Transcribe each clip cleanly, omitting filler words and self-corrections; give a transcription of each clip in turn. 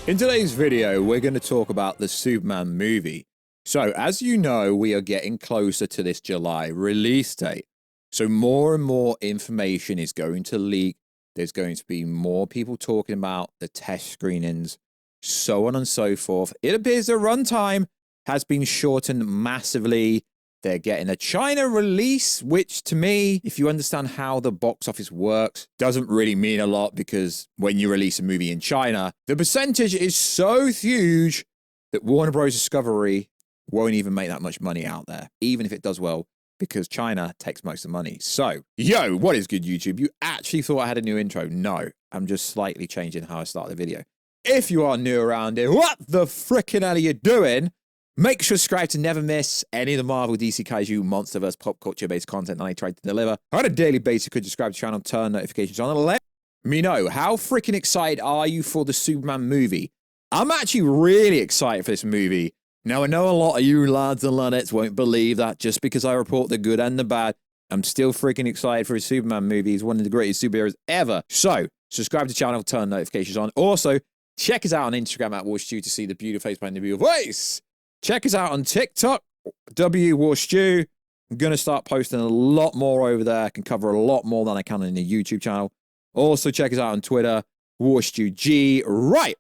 In today's video, we're going to talk about the Superman movie. So, as you know, we are getting closer to this July release date. So more and more information is going to leak. There's going to be more people talking about the test screenings, so on and so forth. It appears the runtime has been shortened massively. They're getting a China release, which to me, if you understand how the box office works, doesn't really mean a lot, because when you release a movie in China, the percentage is so huge that Warner Bros. Discovery won't even make that much money out there, even if it does well, because China takes most of the money. So, yo, what is good, YouTube? You actually thought I had a new intro? No, I'm just slightly changing how I start the video. If you are new around here, what the frickin' hell are you doing? Make sure to subscribe to never miss any of the Marvel, DC, Kaiju, Monsterverse, pop culture-based content that I try to deliver on a daily basis. Could subscribe to the channel, turn notifications on, and let me know, how freaking excited are you for the Superman movie? I'm actually really excited for this movie. Now, I know a lot of you lads and ladettes won't believe that just because I report the good and the bad. I'm still freaking excited for a Superman movie. He's one of the greatest superheroes ever. So, subscribe to the channel, turn notifications on. Also, check us out on Instagram at Warstu to see the beautiful face behind the beautiful voice. Check us out on TikTok, Warstu. I'm going to start posting a lot more over there. I can cover a lot more than I can on the YouTube channel. Also, check us out on Twitter, WarstuG. Right,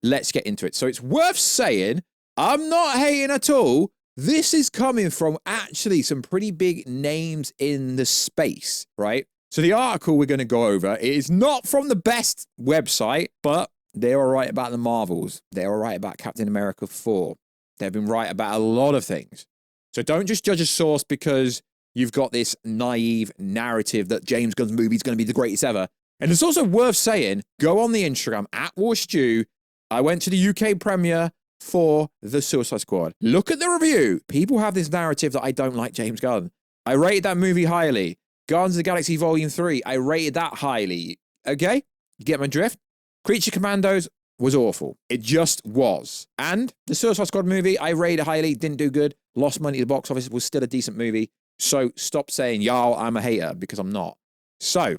let's get into it. So it's worth saying, I'm not hating at all. This is coming from actually some pretty big names in the space, right? So the article we're going to go over is not from the best website, but they're all right about the Marvels. They're all right about Captain America 4. They've been right about a lot of things. So don't just judge a source because you've got this naive narrative that James Gunn's movie is going to be the greatest ever. And it's also worth saying, go on the Instagram at Warstu. I went to the UK premiere for The Suicide Squad. Look at the review. People have this narrative that I don't like James Gunn. I rated that movie highly. Guardians of the Galaxy Volume 3, I rated that highly. Okay? You get my drift? Creature Commandos was awful. It just was. And the Suicide Squad movie, I rated highly, didn't do good, lost money at the box office, was still a decent movie. So stop saying, yo, I'm a hater, because I'm not. So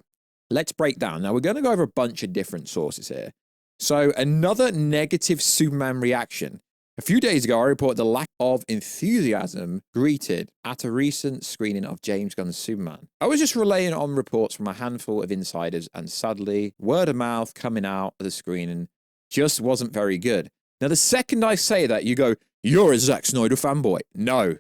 let's break down. Now, we're going to go over a bunch of different sources here. So another negative Superman reaction. A few days ago, I reported the lack of enthusiasm greeted at a recent screening of James Gunn's Superman. I was just relaying on reports from a handful of insiders, and sadly, word of mouth coming out of the screening just wasn't very good. Now, the second I say that, you go, you're a Zack Snyder fanboy. No,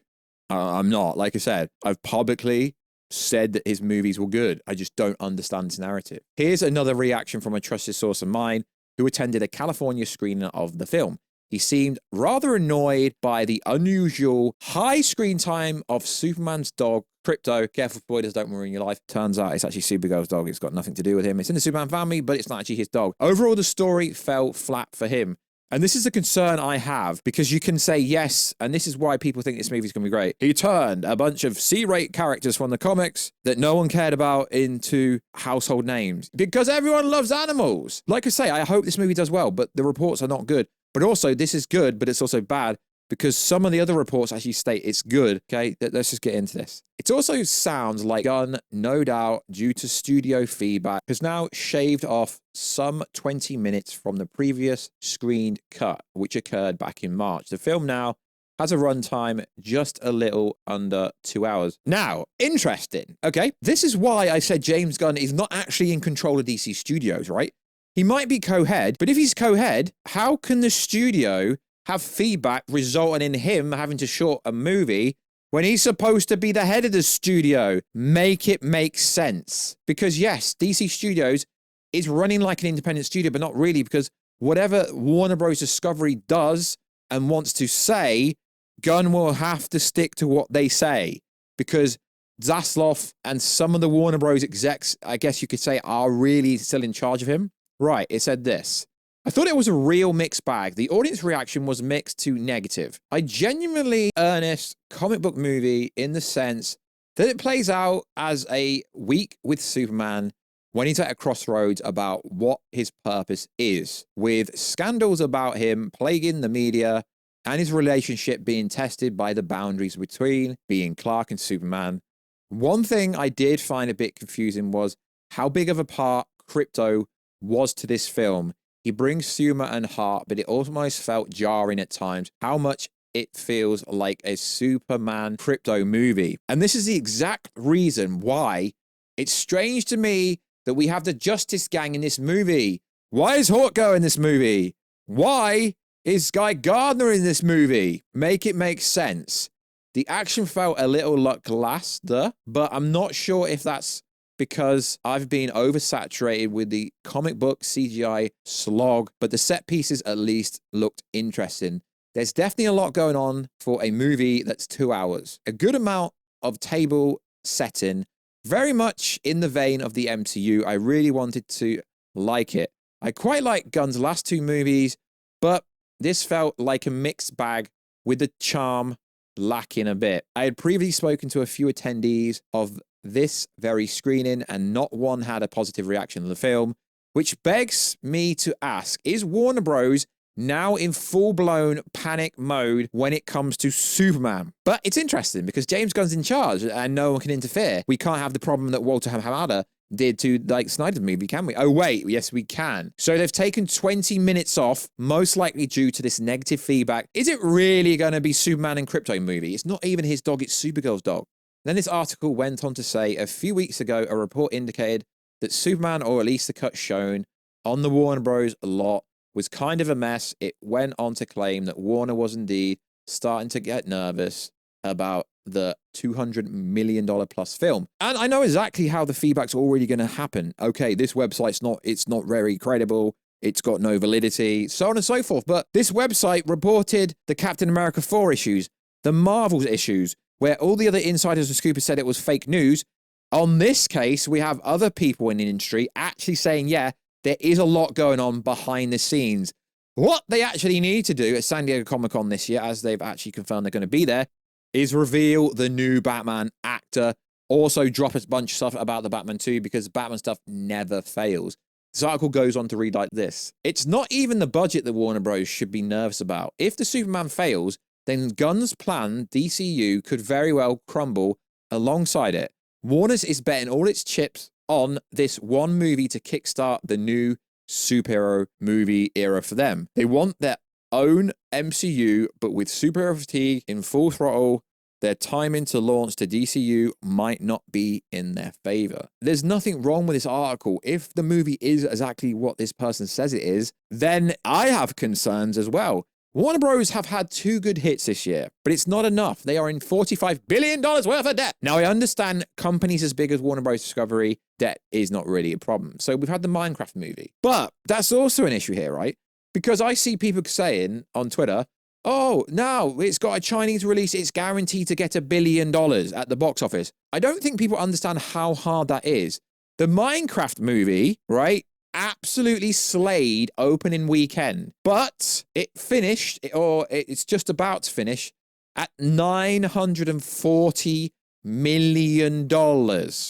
I'm not. Like I said, I've publicly said that his movies were good. I just don't understand his narrative. Here's another reaction from a trusted source of mine who attended a California screening of the film. He seemed rather annoyed by the unusual high screen time of Superman's dog, Crypto. Careful, spoilers, don't ruin your life. Turns out it's actually Supergirl's dog. It's got nothing to do with him. It's in the Superman family, but it's not actually his dog. Overall, the story fell flat for him. And this is a concern I have, because you can say yes, and this is why people think this movie's going to be great. He turned a bunch of C-rate characters from the comics that no one cared about into household names, because everyone loves animals. Like I say, I hope this movie does well, but the reports are not good. But also, this is good, but it's also bad, because some of the other reports actually state it's good. Okay, let's just get into this. It also sounds like Gunn, no doubt, due to studio feedback, has now shaved off some 20 minutes from the previous screened cut, which occurred back in March. The film now has a runtime just a little under 2 hours. Now, interesting. Okay, this is why I said James Gunn is not actually in control of DC Studios, right? He might be co-head, but if he's co-head, how can the studio have feedback resulting in him having to short a movie when he's supposed to be the head of the studio? Make it make sense. Because yes, DC Studios is running like an independent studio, but not really, because whatever Warner Bros. Discovery does and wants to say, Gunn will have to stick to what they say, because Zaslav and some of the Warner Bros. Execs, I guess you could say, are really still in charge of him. Right, it said this. I thought it was a real mixed bag. The audience reaction was mixed to negative. A genuinely earnest comic book movie in the sense that it plays out as a week with Superman when he's at a crossroads about what his purpose is, with scandals about him plaguing the media and his relationship being tested by the boundaries between being Clark and Superman. One thing I did find a bit confusing was how big of a part Crypto was to this film. He brings humor and heart, but it almost felt jarring at times how much it feels like a Superman crypto movie. And this is the exact reason why it's strange to me that we have the Justice Gang in this movie. Why is Hawkgirl in this movie? Why is Guy Gardner in this movie? Make it make sense. The action felt a little lackluster, but I'm not sure if that's because I've been oversaturated with the comic book CGI slog, but the set pieces at least looked interesting. There's definitely a lot going on for a movie that's 2 hours. A good amount of table setting, very much in the vein of the MCU. I really wanted to like it. I quite like Gunn's last two movies, but this felt like a mixed bag with the charm lacking a bit. I had previously spoken to a few attendees of this very screening, and not one had a positive reaction to the film, which begs me to ask, is Warner Bros. Now in full-blown panic mode when it comes to Superman? But it's interesting because James Gunn's in charge and no one can interfere. We can't have the problem that Walter Hamada did to like Snyder's movie, can we? Oh wait, yes we can. So they've taken 20 minutes off, most likely due to this negative feedback. Is it really going to be Superman and Krypto movie? It's not even his dog, it's Supergirl's dog. Then this article went on to say a few weeks ago, a report indicated that Superman, or at least the cut shown on the Warner Bros. Lot, was kind of a mess. It went on to claim that Warner was indeed starting to get nervous about the $200 million plus film. And I know exactly how the feedback's already going to happen. Okay, this website's not very credible. It's got no validity, so on and so forth. But this website reported the Captain America 4 issues, the Marvel's issues, where all the other insiders and scoopers said it was fake news. On this case, we have other people in the industry actually saying, yeah, there is a lot going on behind the scenes. What they actually need to do at San Diego Comic-Con this year, as they've actually confirmed they're going to be there, is reveal the new Batman actor. Also drop a bunch of stuff about the Batman 2, because Batman stuff never fails. This article goes on to read like this. It's not even the budget that Warner Bros. Should be nervous about. If the Superman fails, then Gunn's plan, DCU, could very well crumble alongside it. Warner's is betting all its chips on this one movie to kickstart the new superhero movie era for them. They want their own MCU, but with superhero fatigue in full throttle, their timing to launch to DCU might not be in their favor. There's nothing wrong with this article. If the movie is exactly what this person says it is, then I have concerns as well. Warner Bros. Have had 2 good hits this year, but it's not enough. They are in $45 billion worth of debt. Now, I understand companies as big as Warner Bros. Discovery, debt is not really a problem. So we've had the Minecraft movie. But that's also an issue here, right? Because I see people saying on Twitter, oh, now it's got a Chinese release, it's guaranteed to get $1 billion at the box office. I don't think people understand how hard that is. The Minecraft movie, right, absolutely slayed opening weekend, but it finished, or it's just about to finish, at $940 million,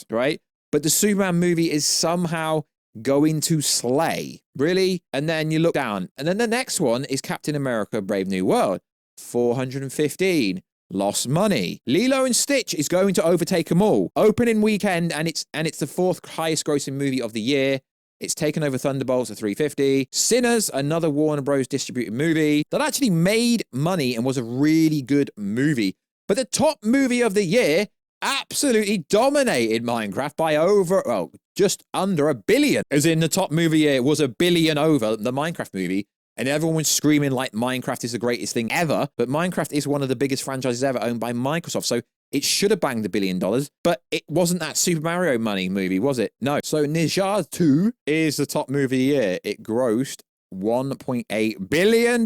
right? But the Superman movie is somehow going to slay. Really? And then you look down, and then the next one is Captain America Brave New World, 415. Lost money. Lilo and Stitch is going to overtake them all. Opening weekend, and it's the 4th highest grossing movie of the year. It's taken over Thunderbolts at 350. Sinners, another Warner Bros. Distributed movie that actually made money and was a really good movie. But the top movie of the year absolutely dominated Minecraft by just under $1 billion. As in, the top movie year was $1 billion over the Minecraft movie. And everyone was screaming like Minecraft is the greatest thing ever. But Minecraft is one of the biggest franchises ever owned by Microsoft. So it should have banged $1 billion, but it wasn't that Super Mario money movie, was it? No. So Ninja 2 is the top movie of the year. It grossed $1.8 billion,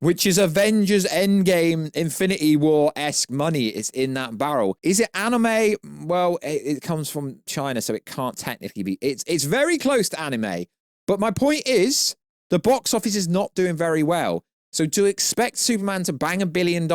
which is Avengers Endgame Infinity War-esque money. It's in that barrel. Is it anime? Well, it comes from China, so it can't technically be. It's very close to anime. But my point is, the box office is not doing very well. So to expect Superman to bang $1 billion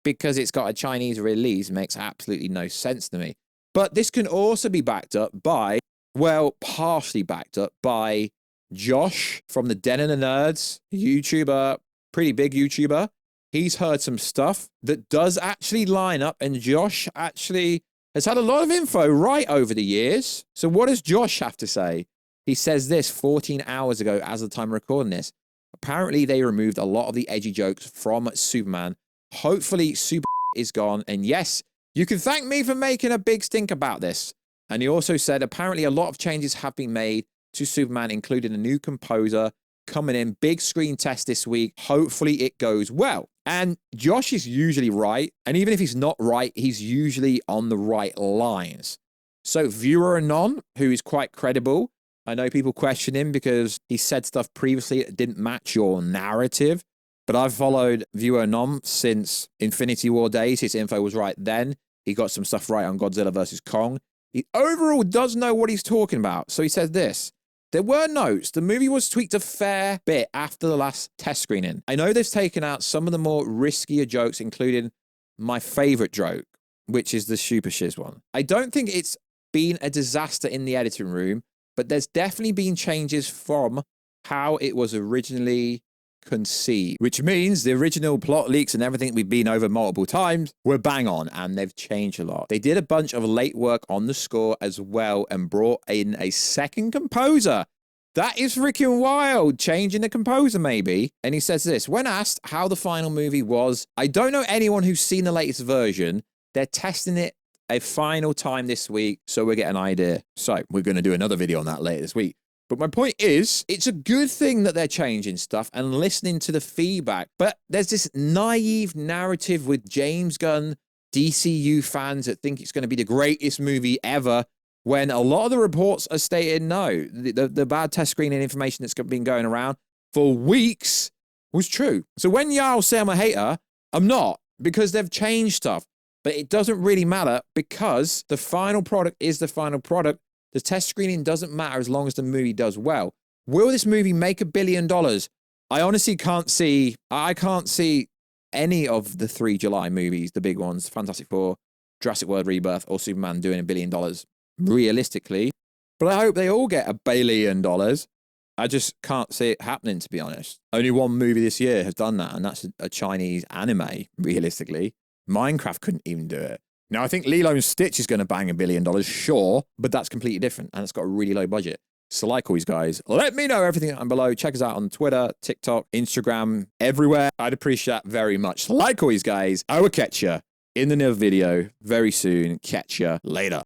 because it's got a Chinese release makes absolutely no sense to me. But this can also be backed up by, well, partially backed up by Josh from the Den of the Nerds, YouTuber, pretty big YouTuber. He's heard some stuff that does actually line up, and Josh actually has had a lot of info right over the years. So what does Josh have to say? He says this 14 hours ago as of the time of recording this. Apparently, they removed a lot of the edgy jokes from Superman. Hopefully, Super is gone. And yes, you can thank me for making a big stink about this. And he also said, apparently, a lot of changes have been made to Superman, including a new composer coming in. Big screen test this week. Hopefully, it goes well. And Josh is usually right. And even if he's not right, he's usually on the right lines. So, Viewer Anon, who is quite credible, I know people question him because he said stuff previously that didn't match your narrative, but I've followed Viewer Anon since Infinity War days. His info was right then. He got some stuff right on Godzilla vs. Kong. He overall does know what he's talking about. So he said this. There were notes. The movie was tweaked a fair bit after the last test screening. I know they've taken out some of the more riskier jokes, including my favorite joke, which is the super shiz one. I don't think it's been a disaster in the editing room, but there's definitely been changes from how it was originally conceived, which means the original plot leaks and everything we've been over multiple times were bang on, and they've changed a lot. They did a bunch of late work on the score as well and brought in a second composer. That is freaking wild, changing the composer maybe. And he says this, when asked how the final movie was, I don't know anyone who's seen the latest version. They're testing it a final time this week, so we'll get an idea. So we're going to do another video on that later this week. But my point is, it's a good thing that they're changing stuff and listening to the feedback. But there's this naive narrative with James Gunn, DCU fans that think it's going to be the greatest movie ever, when a lot of the reports are stating no. The bad test screening information that's been going around for weeks was true. So when y'all say I'm a hater, I'm not, because they've changed stuff. But it doesn't really matter because the final product is the final product. The test screening doesn't matter as long as the movie does well. Will this movie make $1 billion? I honestly can't see. I can't see any of the 3 July movies, the big ones, Fantastic Four, Jurassic World Rebirth, or Superman doing $1 billion realistically. But I hope they all get $1 billion. I just can't see it happening, to be honest. Only one movie this year has done that, and that's a Chinese anime, realistically. Minecraft couldn't even do it. Now, I think Lilo and Stitch is going to bang $1 billion, sure, but that's completely different, and it's got a really low budget. So like always, guys, let me know everything down below. Check us out on Twitter, TikTok, Instagram, everywhere. I'd appreciate that very much. Like always, guys, I will catch you in the new video very soon. Catch you later.